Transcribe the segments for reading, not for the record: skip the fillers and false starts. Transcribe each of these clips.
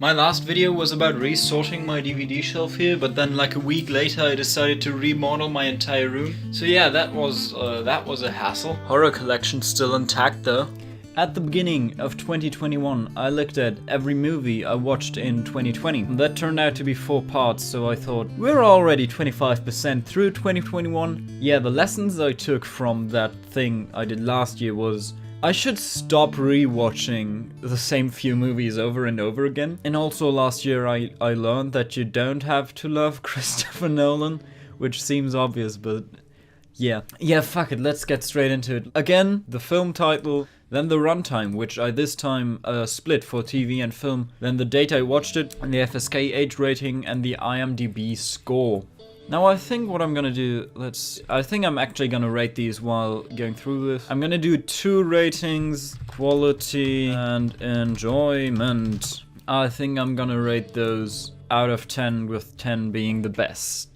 My last video was about resorting my DVD shelf here, but then like a week later I decided to remodel my entire room. So yeah, that was a hassle. Horror collection still intact though. At the beginning of 2021, I looked at every movie I watched in 2020. That turned out to be 4 parts, so I thought, we're already 25% through 2021. Yeah, the lessons I took from that thing I did last year was, I should stop rewatching the same few movies over and over again. And also last year I learned that you don't have to love Christopher Nolan, which seems obvious, but yeah. Yeah, fuck it, let's get straight into it. Again, the film title, then the runtime, which I this time split for TV and film, then the date I watched it, and the FSK age rating, and the IMDb score. Now I think what I'm gonna do, I think I'm actually gonna rate these while going through this. I'm gonna do 2 ratings, quality and enjoyment. I think I'm gonna rate those out of 10, with 10 being the best.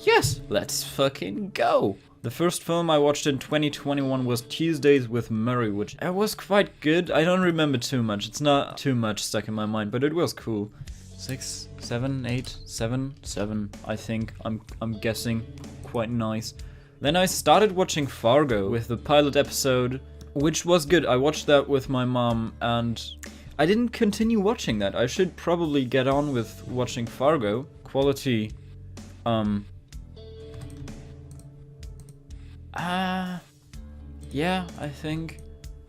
Yes, let's fucking go. The first film I watched in 2021 was Tuesdays with Murray, which was quite good. I don't remember too much, it's not too much stuck in my mind, but it was cool. 6, 7, 8, 7, I think. I'm guessing. Quite nice. Then I started watching Fargo with the pilot episode, which was good. I watched that with my mom, and I didn't continue watching that. I should probably get on with watching Fargo. Quality, yeah, I think.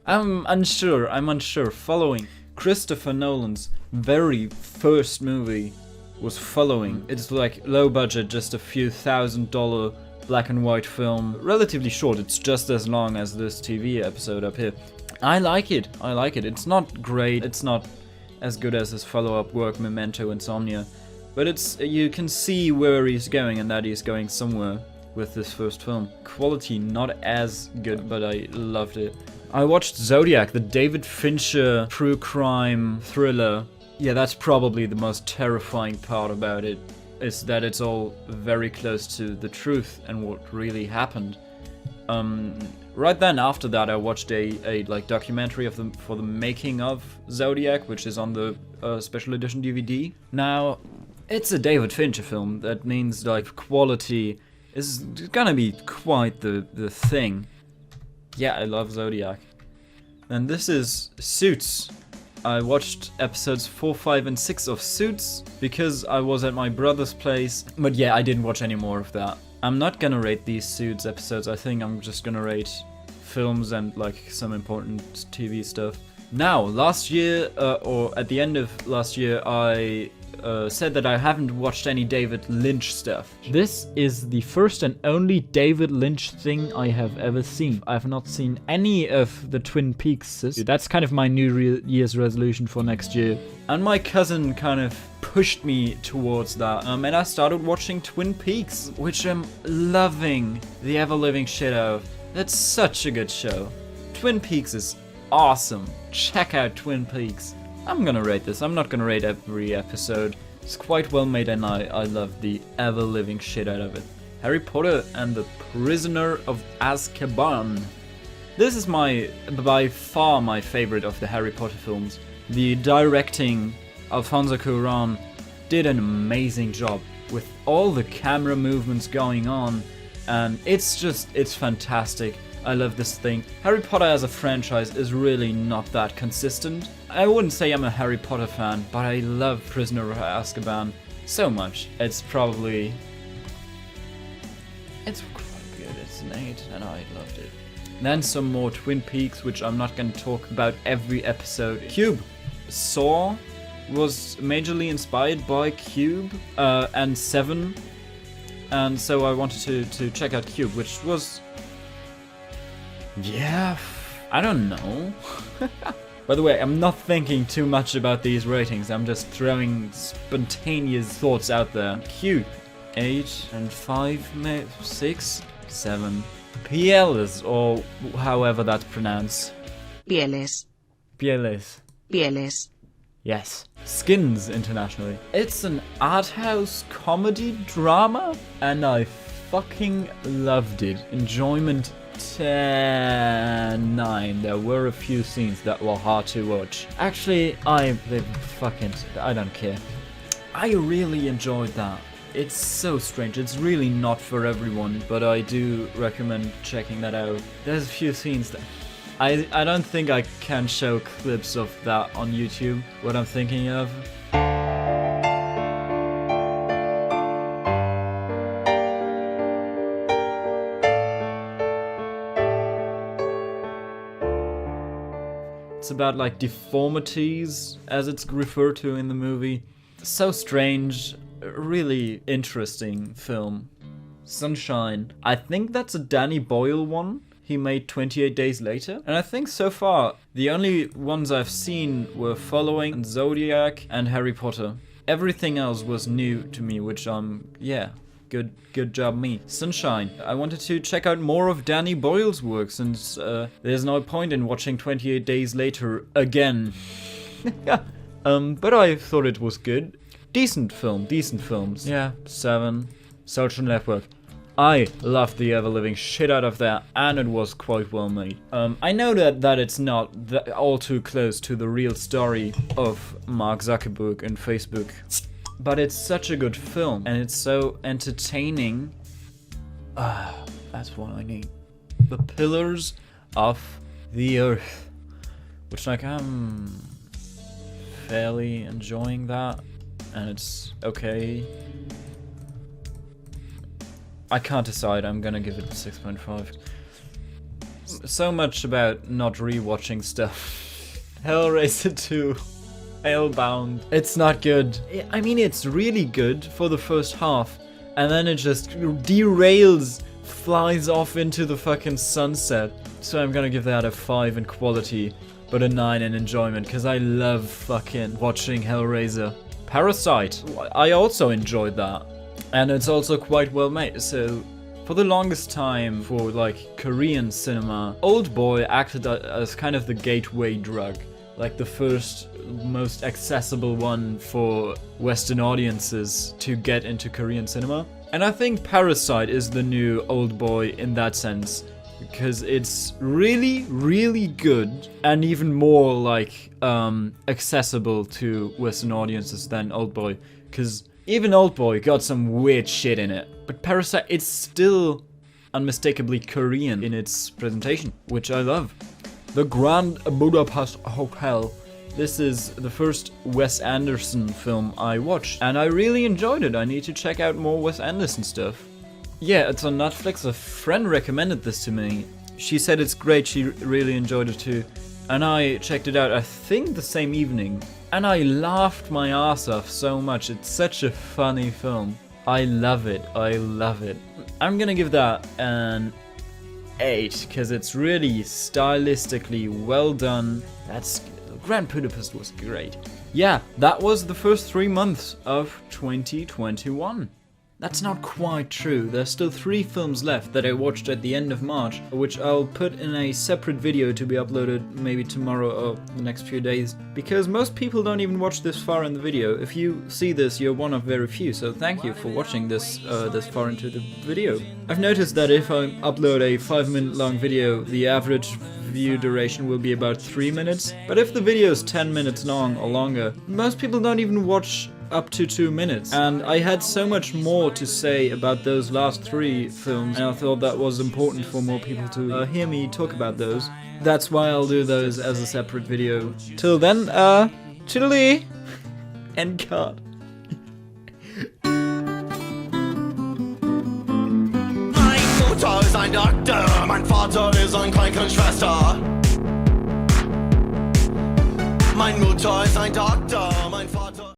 I'm unsure. Following Christopher Nolan's very first movie was Following. It's like low budget, just a few $1,000 black and white film. Relatively short, it's just as long as this TV episode up here. I like it. It's not great, it's not as good as his follow-up work Memento, Insomnia. But you can see where he's going and that he's going somewhere with this first film. Quality not as good, but I loved it. I watched Zodiac, the David Fincher true crime thriller. Yeah, that's probably the most terrifying part about it, is that it's all very close to the truth and what really happened. Right then after that I watched a like documentary for the making of Zodiac, which is on the special edition DVD. Now, it's a David Fincher film, that means like quality is gonna be quite the thing. Yeah, I love Zodiac. And this is Suits. I watched episodes 4, 5, and 6 of Suits because I was at my brother's place. But yeah, I didn't watch any more of that. I'm not gonna rate these Suits episodes. I think I'm just gonna rate films and like some important TV stuff. Now, last year, or at the end of last year, I said that I haven't watched any David Lynch stuff. This is the first and only David Lynch thing I have ever seen. I have not seen any of the Twin Peaks. That's kind of my New Year's resolution for next year. And my cousin kind of pushed me towards that. And I started watching Twin Peaks, which I'm loving the ever-living shit out of. That's such a good show. Twin Peaks is awesome. Check out Twin Peaks. I'm gonna rate this. I'm not gonna rate every episode. It's quite well made and I love the ever-living shit out of it. Harry Potter and the Prisoner of Azkaban. This is by far my favorite of the Harry Potter films. The directing, Alfonso Cuarón did an amazing job with all the camera movements going on, and it's fantastic. I love this thing. Harry Potter as a franchise is really not that consistent. I wouldn't say I'm a Harry Potter fan, but I love Prisoner of Azkaban so much. It's quite good. It's an 8 and I loved it. Then some more Twin Peaks, which I'm not going to talk about every episode. Cube. Saw was majorly inspired by Cube and Seven. And so I wanted to check out Cube, which was... yeah, I don't know. By the way, I'm not thinking too much about these ratings, I'm just throwing spontaneous thoughts out there. Cube, 8 and 5, 6, 7. Pieles, or however that's pronounced. Pieles. Pieles. Pieles. Yes. Skins internationally. It's an art house comedy drama, and I fucking loved it. Enjoyment 9. There were a few scenes that were hard to watch. Actually, I don't care. I really enjoyed that. It's so strange. It's really not for everyone, but I do recommend checking that out. There's a few scenes that I don't think I can show clips of that on YouTube, what I'm thinking of. It's about like deformities, as it's referred to in the movie. So strange, really interesting film. Sunshine. I think that's a Danny Boyle one. He made 28 Days Later. And I think so far, the only ones I've seen were Following, and Zodiac, and Harry Potter. Everything else was new to me, which yeah, good job me. Sunshine. I wanted to check out more of Danny Boyle's work, since there's no point in watching 28 Days Later again. But I thought it was good. Decent films. Yeah, 7. Social Network. I loved the ever-living shit out of that, and it was quite well made. I know that it's not all too close to the real story of Mark Zuckerberg and Facebook, but it's such a good film, and it's so entertaining. That's what I need. The Pillars of the Earth, which like I'm fairly enjoying that, and it's okay. I can't decide, I'm gonna give it a 6.5. So much about not rewatching stuff. Hellraiser 2. Hellbound. It's not good. I mean, it's really good for the first half, and then it just derails, flies off into the fucking sunset. So I'm gonna give that a 5 in quality, but a 9 in enjoyment, because I love fucking watching Hellraiser. Parasite. I also enjoyed that. And it's also quite well made, so for the longest time for like Korean cinema, Oldboy acted as kind of the gateway drug, like the first most accessible one for Western audiences to get into Korean cinema. And I think Parasite is the new Oldboy in that sense, because it's really, really good and even more like accessible to Western audiences than Oldboy, because even Oldboy got some weird shit in it, but Parasite, it's still unmistakably Korean in its presentation, which I love. The Grand Budapest Hotel. This is the first Wes Anderson film I watched, and I really enjoyed it. I need to check out more Wes Anderson stuff. Yeah, it's on Netflix. A friend recommended this to me. She said it's great, she really enjoyed it too. And I checked it out, I think the same evening. And I laughed my ass off so much. It's such a funny film. I love it. I'm gonna give that an 8, because it's really stylistically well done. Grand Budapest was great. Yeah, that was the first 3 months of 2021. That's not quite true. There's still 3 films left that I watched at the end of March, which I'll put in a separate video to be uploaded maybe tomorrow or the next few days, because most people don't even watch this far in the video. If you see this, you're one of very few, so thank you for watching this this far into the video. I've noticed that if I upload a 5-minute long video, the average view duration will be about 3 minutes, but if the video is 10 minutes long or longer, most people don't even watch up to 2 minutes, and I had so much more to say about those last 3 films, and I thought that was important for more people to hear me talk about those. That's why I'll do those as a separate video. Till then, toodaloo, and cut. Mein Mutter ist ein Doktor, mein Vater ist ein Krankenschwester. Mein Mutter ist ein Doktor, mein Vater